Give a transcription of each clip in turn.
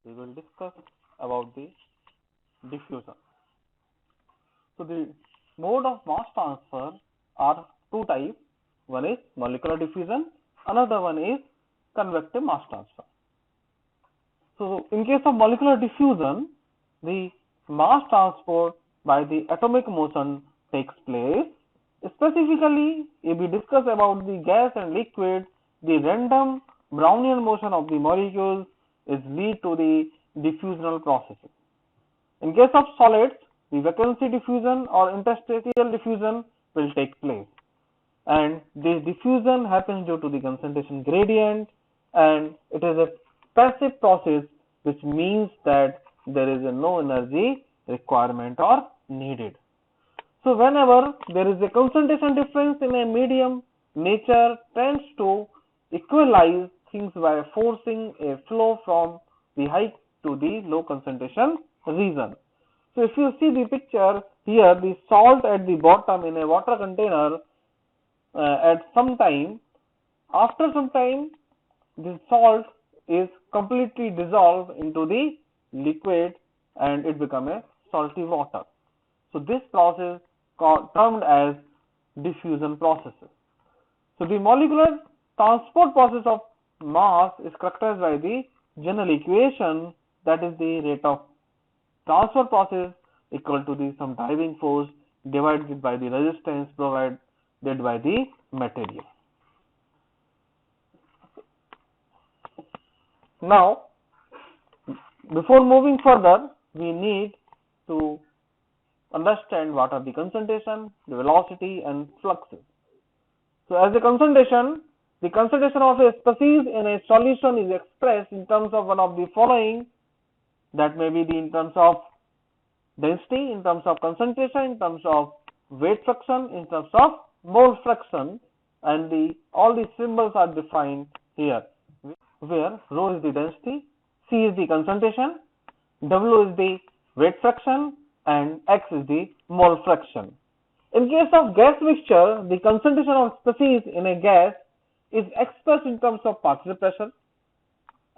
we will discuss about the diffusion. So the mode of mass transfer are two types. One is molecular diffusion, another one is convective mass transfer. So in case of molecular diffusion, the mass transport by the atomic motion takes place. Specifically, if we discuss about the gas and liquid, the random Brownian motion of the molecules is lead to the diffusional processes. In case of solids, the vacancy diffusion or interstitial diffusion will take place, and this diffusion happens due to the concentration gradient, and it is a passive process, which means that there is no energy requirement or needed. So whenever there is a concentration difference in a medium, nature tends to equalize things by forcing a flow from the high to the low concentration region. So if you see the picture here, the salt at the bottom in a water container, at some time, after some time, the salt is completely dissolved into the liquid and it becomes a salty water. So this process termed as diffusion processes. So the molecular transport process of mass is characterized by the general equation, that is the rate of transfer process equal to the some driving force divided by the resistance provided by the material. Now, before moving further, we need to understand what are the concentration, the velocity and fluxes. So as the concentration of a species in a solution is expressed in terms of one of the following, that may be in terms of density, in terms of concentration, in terms of weight fraction, in terms of mole fraction, and all the symbols are defined here, where rho is the density, C is the concentration, W is the weight fraction, and X is the mole fraction. In case of gas mixture, the concentration of species in a gas is expressed in terms of partial pressure,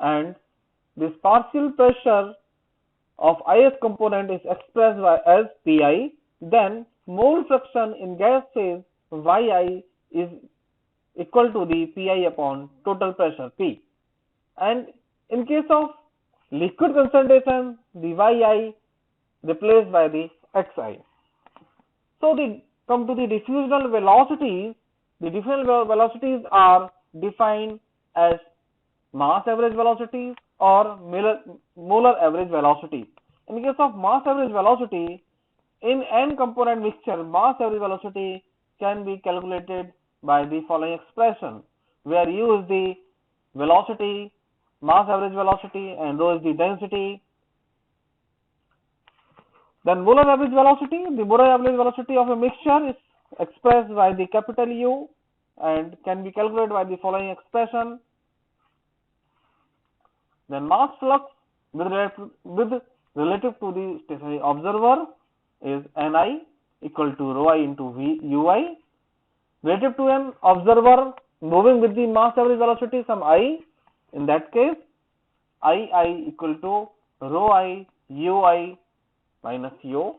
and this partial pressure of IS component is expressed as Pi. Then mole fraction in gas phase Yi is equal to the Pi upon total pressure P. And in case of liquid concentration, the Yi replaced by the Xi. So come to the diffusional velocities. The diffusional velocities are defined as mass average velocity or molar average velocity. In case of mass average velocity, in n component mixture, mass average velocity can be calculated by the following expression, where U is the velocity, mass average velocity, and rho is the density. Then molar average velocity, the molar average velocity of a mixture is expressed by the capital U and can be calculated by the following expression. Then mass flux with relative to the stationary observer is Ni equal to rho I into Ui. Relative to an observer moving with the mass average velocity some I, in that case I equal to rho I Ui minus U.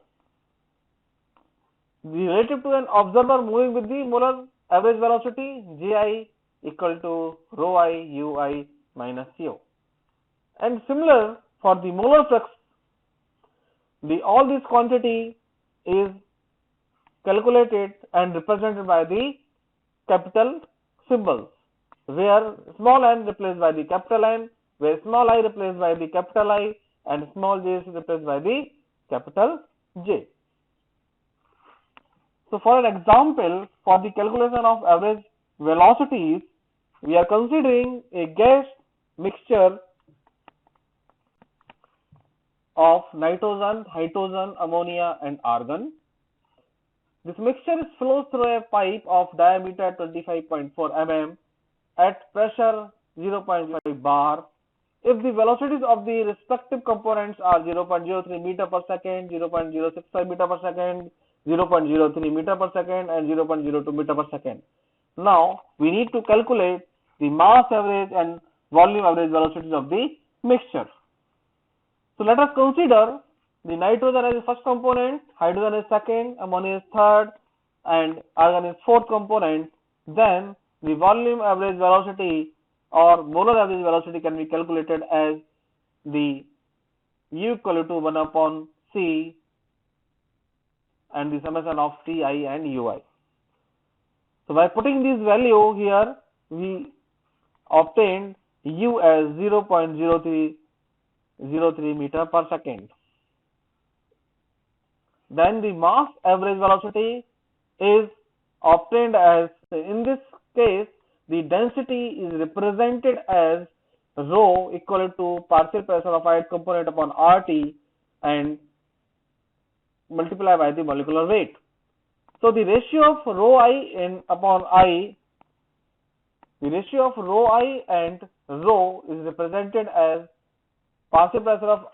The relative to an observer moving with the molar average velocity Gi equal to rho I Ui minus U. And similar for the molar flux, all this quantity is calculated and represented by the capital symbols, where small n replaced by the capital N, where small I replaced by the capital I, and small j is replaced by the capital J. So for an example, for the calculation of average velocities, we are considering a gas mixture of nitrogen, hydrogen, ammonia and argon. This mixture flows through a pipe of diameter 25.4 mm at pressure 0.5 bar. If the velocities of the respective components are 0.03 meter per second, 0.065 meter per second, 0.03 meter per second and 0.02 meter per second. Now we need to calculate the mass average and volume average velocities of the mixture. So let us consider the nitrogen as the first component, hydrogen is second, ammonia is third, and argon is fourth component. Then the volume average velocity or molar average velocity can be calculated as the U equal to 1 upon C and the summation of Ti and Ui. So by putting this value here, we obtained U as 0.0303 meter per second. Then the mass average velocity is obtained as, in this case, the density is represented as rho equal to partial pressure of ith component upon RT and multiply by the molecular weight. So the ratio of rho I and upon I, the ratio of rho I and rho is represented as partial pressure of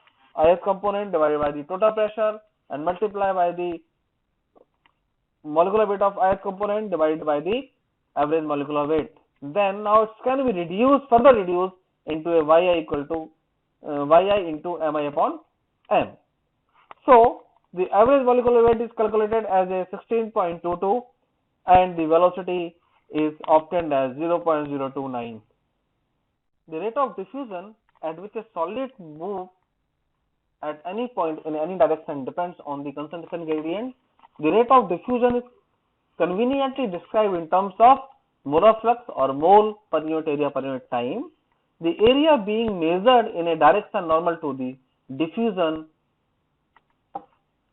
ith component divided by the total pressure and multiply by the molecular weight of ith component divided by the average molecular weight. Then now it can be reduced, further reduced into a yi equal to yi into mi upon m. So the average molecular weight is calculated as a 16.22 and the velocity is obtained as 0.029. The rate of diffusion at which a solid moves at any point in any direction depends on the concentration gradient. The rate of diffusion is conveniently described in terms of molar flux or mole per unit area per unit time. The area being measured in a direction normal to the diffusion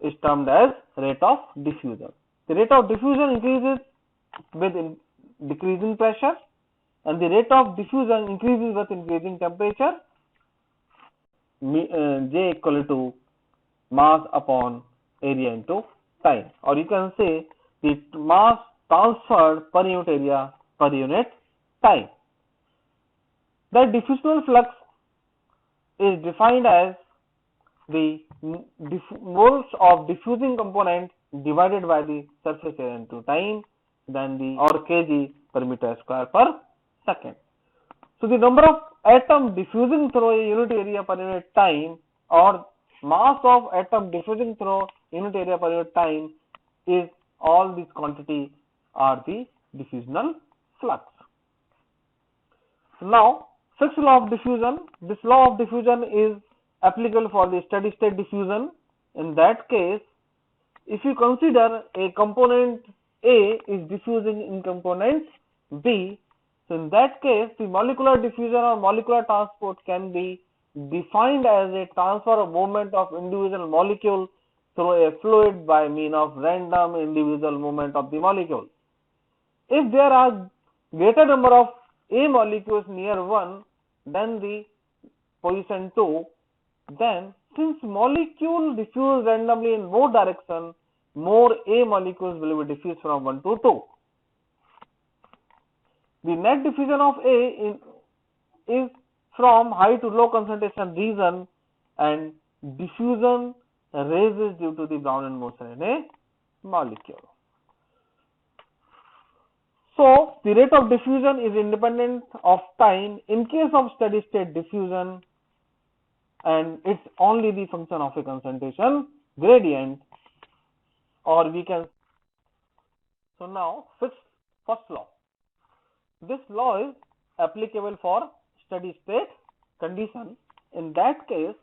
is termed as rate of diffusion. The rate of diffusion increases with decreasing pressure and the rate of diffusion increases with increasing temperature. J equal to mass upon area into time, or you can say the mass transferred per unit area per unit time. The diffusional flux is defined as the moles of diffusing component divided by the surface area into time, then the or kg per meter square per second. So the number of atom diffusing through a unit area per unit time or mass of atom diffusing through unit area per unit time is all these quantities are the diffusional flux. Now sixth law of diffusion. This law of diffusion is applicable for the steady state diffusion. In that case, if you consider a component A is diffusing in component B, so in that case the molecular diffusion or molecular transport can be defined as a transfer of movement of individual molecule through a fluid by means of random individual movement of the molecule. If there are greater number of A molecules near 1 than the position 2, then since molecule diffuse randomly in both directions, more A molecules will be diffused from 1 to 2. The net diffusion of A is from high to low concentration region and diffusion raises due to the Brownian motion in a molecule. So the rate of diffusion is independent of time in case of steady state diffusion, and it's only the function of a concentration gradient, or we can. So now first law. This law is applicable for steady state condition. In that case,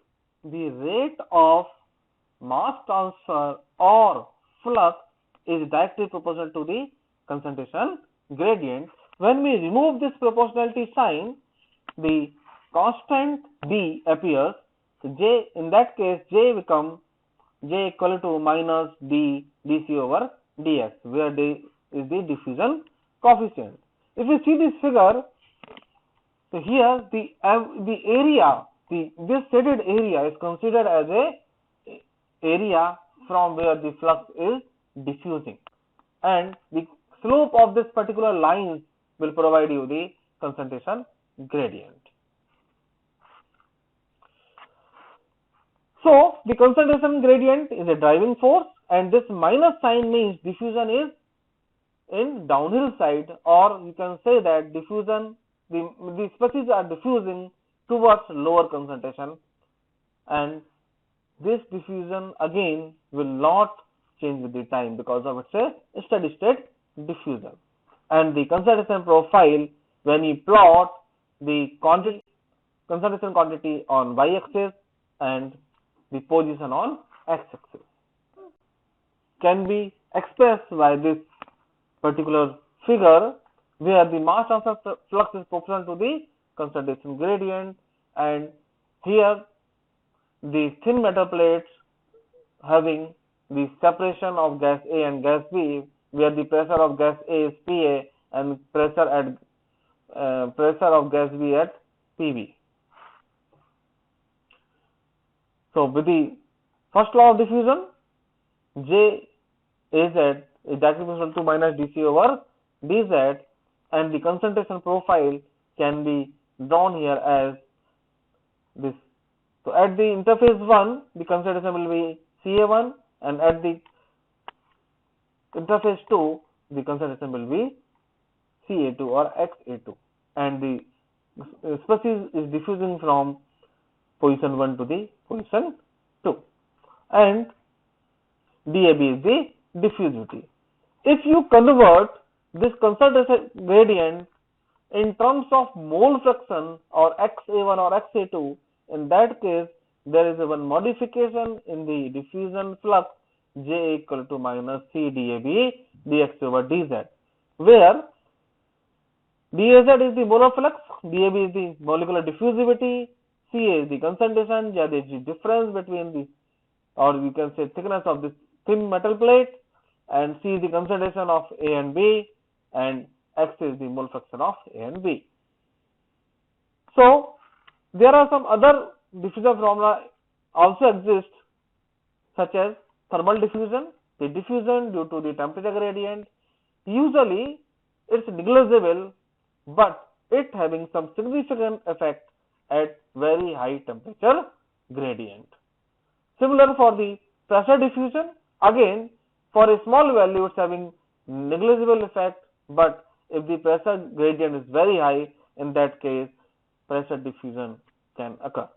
the rate of mass transfer or flux is directly proportional to the concentration gradient. When we remove this proportionality sign, the constant d appears. So J, in that case, J becomes J equal to minus d dc over dx, where d is the diffusion coefficient. If you see this figure, so here the area, this shaded area is considered as a area from where the flux is diffusing, and the slope of this particular line will provide you the concentration gradient. So the concentration gradient is a driving force, and this minus sign means diffusion is in downhill side, or you can say that diffusion, the species are diffusing towards lower concentration, and this diffusion again will not change with the time because of it's a steady state diffusion. And the concentration profile, when you plot the concentration quantity on y-axis and the position on x-axis, can be expressed by this particular figure, where the mass transfer flux is proportional to the concentration gradient, and here the thin metal plates having the separation of gas A and gas B, where the pressure of gas A is PA and pressure of gas B at PB. So with the first law of diffusion, J Az is directly proportional to minus dC over dz, and the concentration profile can be drawn here as this. So at the interface 1, the concentration will be Ca1, and at the interface 2, the concentration will be Ca2 or Xa2, and the species is diffusing from position 1 to the position 2, and dAb is the diffusivity. If you convert this concentration gradient in terms of mole fraction or Xa1 or Xa2, in that case there is one modification in the diffusion flux, J equal to minus C dAb dx over dz, where dAz is the molar flux, dAb is the molecular diffusivity, Ca is the concentration, Z is the difference between the, or you can say thickness of this thin metal plate, and C is the concentration of A and B, and X is the mole fraction of A and B. So there are some other diffusion phenomena also exist, such as thermal diffusion, the diffusion due to the temperature gradient. Usually it's negligible, but it having some significant effect at very high temperature gradient. Similar for the pressure diffusion, again for a small value it's having negligible effect, but if the pressure gradient is very high, in that case pressure diffusion can occur.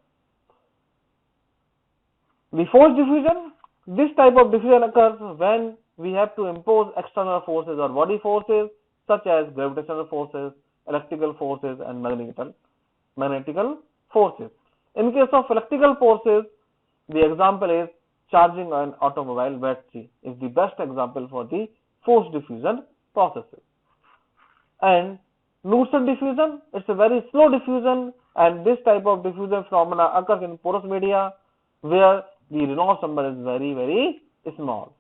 The force diffusion, this type of diffusion occurs when we have to impose external forces or body forces such as gravitational forces, electrical forces, and magnetical forces. In case of electrical forces, the example is charging an automobile battery is the best example for the force diffusion processes. And Knudsen diffusion, it's a very slow diffusion, and this type of diffusion phenomena occurs in porous media where the Reynolds number is very, very small.